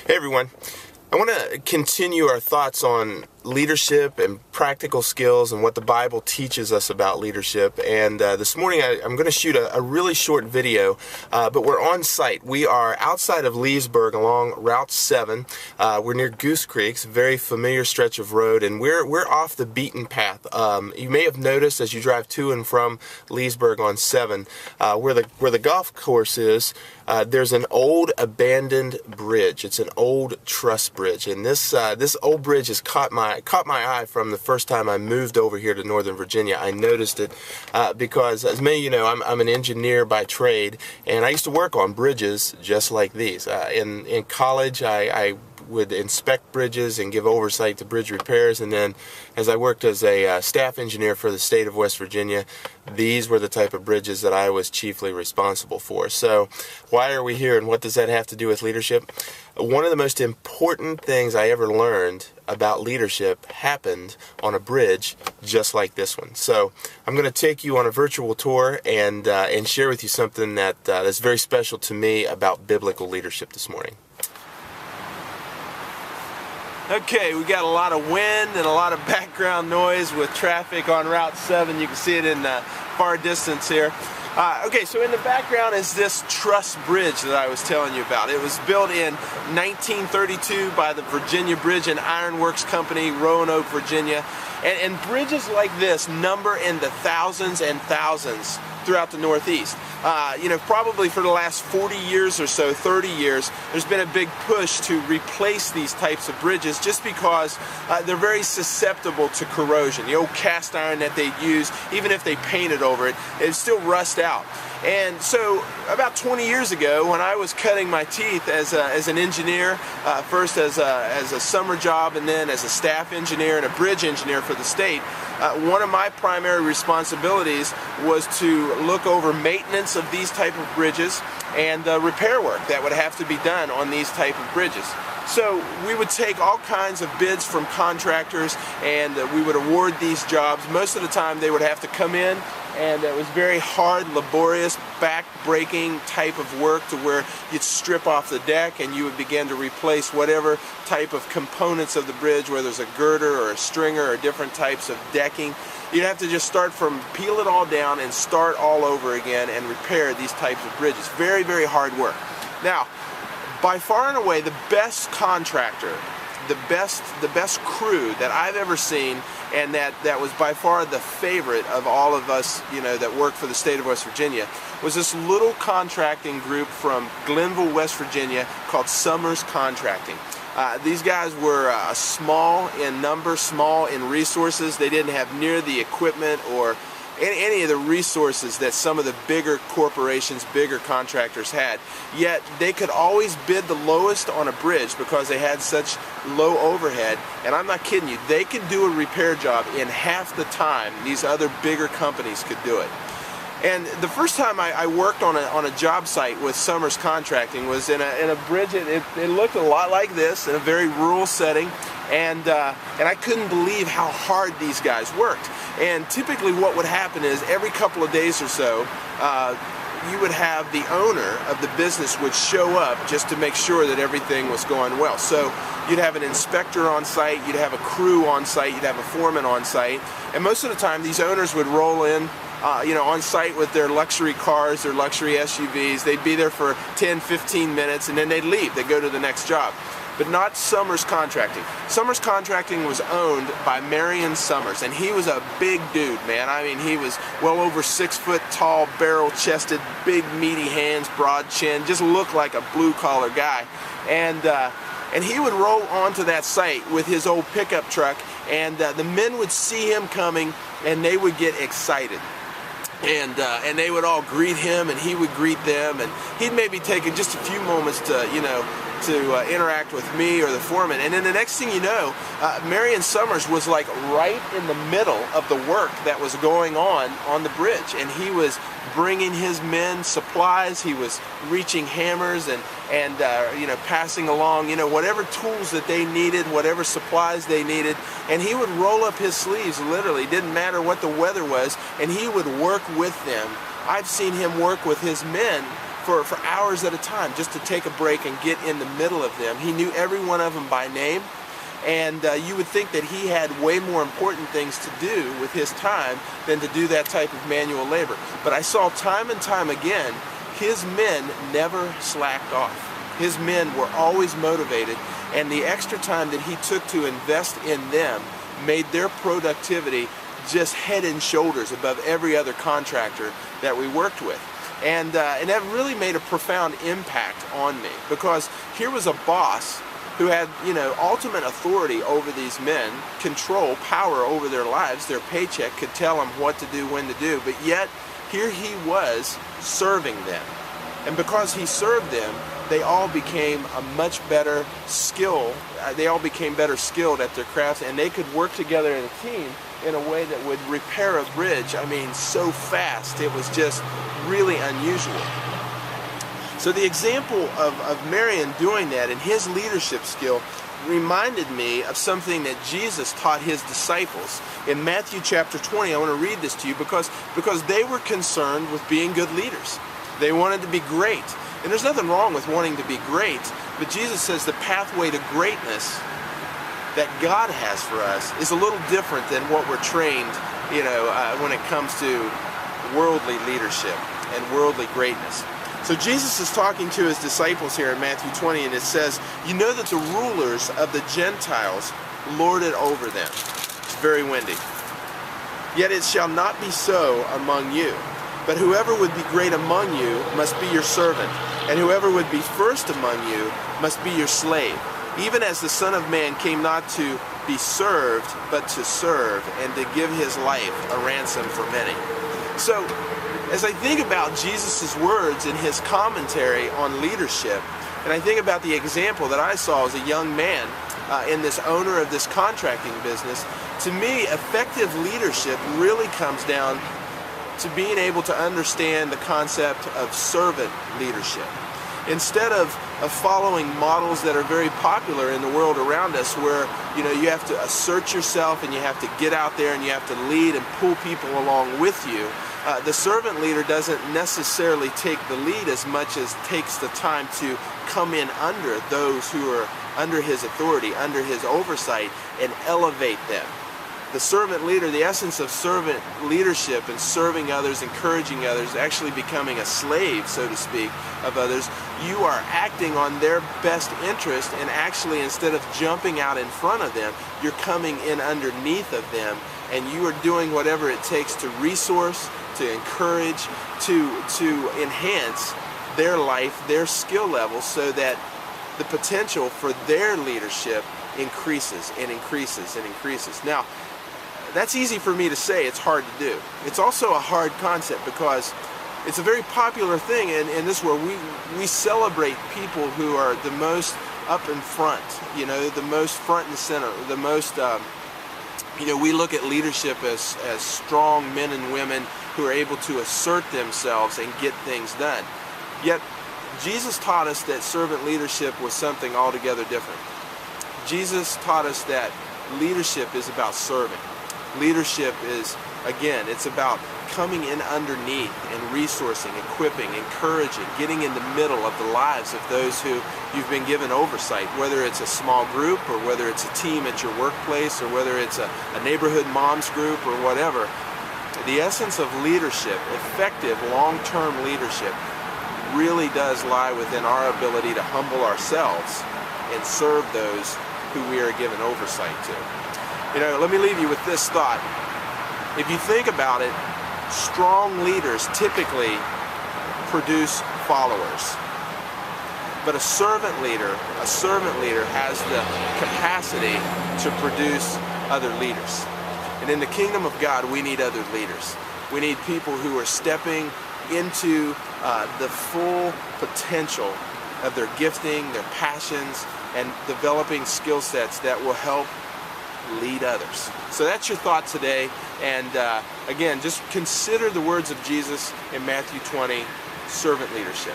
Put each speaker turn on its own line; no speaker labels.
Hey everyone, I want to continue our thoughts on leadership and practical skills and what the Bible teaches us about leadership. And this morning I'm going to shoot a really short video, but we're on site. We are outside of Leesburg along Route 7. We're near Goose Creek, it's a very familiar stretch of road, and we're off the beaten path. You may have noticed as you drive to and from Leesburg on 7, where the golf course is, there's an old abandoned bridge. It's an old truss bridge, and this old bridge has caught my eye from the first time I moved over here to Northern Virginia. I noticed it because, as many of you know, I'm an engineer by trade, and I used to work on bridges just like these. In college, I would inspect bridges and give oversight to bridge repairs, and then as I worked as a staff engineer for the state of West Virginia, these were the type of bridges that I was chiefly responsible for. So why are we here, and what does that have to do with leadership? One of the most important things I ever learned about leadership happened on a bridge just like this one. So I'm going to take you on a virtual tour and share with you something that's very special to me about biblical leadership this morning. Okay, we got a lot of wind and a lot of background noise with traffic on Route 7. You can see it in the far distance here. Okay, so in the background is this truss bridge that I was telling you about. It was built in 1932 by the Virginia Bridge and Iron Works Company, Roanoke, Virginia. And bridges like this number in the thousands and thousands throughout the Northeast. Probably for the last 40 years or so, 30 years, there's been a big push to replace these types of bridges just because they're very susceptible to corrosion. The old cast iron that they use, even if they painted over it, it still rusts out. And so about 20 years ago, when I was cutting my teeth as an engineer, first as a summer job and then as a staff engineer and a bridge engineer for the state, one of my primary responsibilities was to look over maintenance of these type of bridges and repair work that would have to be done on these type of bridges. So we would take all kinds of bids from contractors, and we would award these jobs. Most of the time they would have to come in, and it was very hard, laborious, back-breaking type of work to where you'd strip off the deck and you would begin to replace whatever type of components of the bridge, whether it's a girder or a stringer or different types of decking. You'd have to just start from, peel it all down and start all over again and repair these types of bridges. Very, very hard work. Now, by far and away, the best contractor, the best crew that I've ever seen, and that was by far the favorite of all of us, that work for the state of West Virginia, was this little contracting group from Glenville, West Virginia, called Summers Contracting. These guys were small in number, small in resources. They didn't have near the equipment or any of the resources that some of the bigger corporations, bigger contractors had. Yet they could always bid the lowest on a bridge because they had such low overhead. And I'm not kidding you, they could do a repair job in half the time these other bigger companies could do it. And the first time I worked on a job site with Summers Contracting was in a bridge. It looked a lot like this in a very rural setting, and I couldn't believe how hard these guys worked. And typically what would happen is every couple of days or so, you would have the owner of the business would show up just to make sure that everything was going well. So you'd have an inspector on site, you'd have a crew on site, you'd have a foreman on site, and most of the time these owners would roll in on site with their luxury cars, their luxury SUVs. They'd be there for 10, 15 minutes, and then they'd leave. They'd go to the next job. But not Summers Contracting. Summers Contracting was owned by Marion Summers, and he was a big dude, man. I mean, he was well over 6 foot tall, barrel-chested, big meaty hands, broad chin, just looked like a blue-collar guy. And he would roll onto that site with his old pickup truck, and the men would see him coming, and they would get excited. And they would all greet him, and he would greet them, and he'd maybe take just a few moments to interact with me or the foreman. And then the next thing you know, Marion Summers was like right in the middle of the work that was going on the bridge, and he was bringing his men supplies. He was reaching hammers and passing along whatever tools that they needed, whatever supplies they needed, and he would roll up his sleeves, literally, didn't matter what the weather was, and he would work with them. I've seen him work with his men for hours at a time just to take a break and get in the middle of them. He knew every one of them by name, and you would think that he had way more important things to do with his time than to do that type of manual labor. But I saw time and time again, his men never slacked off. His men were always motivated, and the extra time that he took to invest in them made their productivity just head and shoulders above every other contractor that we worked with. And that really made a profound impact on me, because here was a boss who had, ultimate authority over these men, control, power over their lives. Their paycheck could tell them what to do, when to do, but yet here he was serving them. And because he served them, they all became a much better skill. They all became better skilled at their crafts, and they could work together in a team in a way that would repair a bridge, so fast. It was just really unusual. So the example of Marion doing that and his leadership skill reminded me of something that Jesus taught his disciples. In Matthew chapter 20, I want to read this to you because they were concerned with being good leaders. They wanted to be great. And there's nothing wrong with wanting to be great, but Jesus says the pathway to greatness that God has for us is a little different than what we're trained, when it comes to worldly leadership and worldly greatness. So Jesus is talking to his disciples here in Matthew 20, and it says, you know that the rulers of the Gentiles lord it over them. It's very windy. Yet it shall not be so among you. But whoever would be great among you must be your servant, and whoever would be first among you must be your slave, even as the Son of Man came not to be served, but to serve, and to give his life a ransom for many. So, as I think about Jesus' words in his commentary on leadership, and I think about the example that I saw as a young man in this owner of this contracting business, to me, effective leadership really comes down to being able to understand the concept of servant leadership. Instead of following models that are very popular in the world around us, where you have to assert yourself and you have to get out there and you have to lead and pull people along with you, the servant leader doesn't necessarily take the lead as much as takes the time to come in under those who are under his authority, under his oversight, and elevate them. The servant leader, the essence of servant leadership and serving others, encouraging others, actually becoming a slave, so to speak, of others, you are acting on their best interest, and actually, instead of jumping out in front of them, you're coming in underneath of them, and you are doing whatever it takes to resource, to encourage, to enhance their life, their skill level, so that the potential for their leadership increases and increases and increases. Now, that's easy for me to say, it's hard to do. It's also a hard concept because it's a very popular thing in this world. We celebrate people who are the most up in front, the most front and center, the most, we look at leadership as strong men and women who are able to assert themselves and get things done. Yet, Jesus taught us that servant leadership was something altogether different. Jesus taught us that leadership is about serving. Leadership is, again, it's about coming in underneath and resourcing, equipping, encouraging, getting in the middle of the lives of those who you've been given oversight, whether it's a small group or whether it's a team at your workplace or whether it's a neighborhood moms group or whatever. The essence of leadership, effective long-term leadership, really does lie within our ability to humble ourselves and serve those who we are given oversight to. Let me leave you with this thought. If you think about it, strong leaders typically produce followers. But a servant leader has the capacity to produce other leaders. And in the kingdom of God, we need other leaders. We need people who are stepping into the full potential of their gifting, their passions, and developing skill sets that will help lead others. So that's your thought today. And again, just consider the words of Jesus in Matthew 20, servant leadership.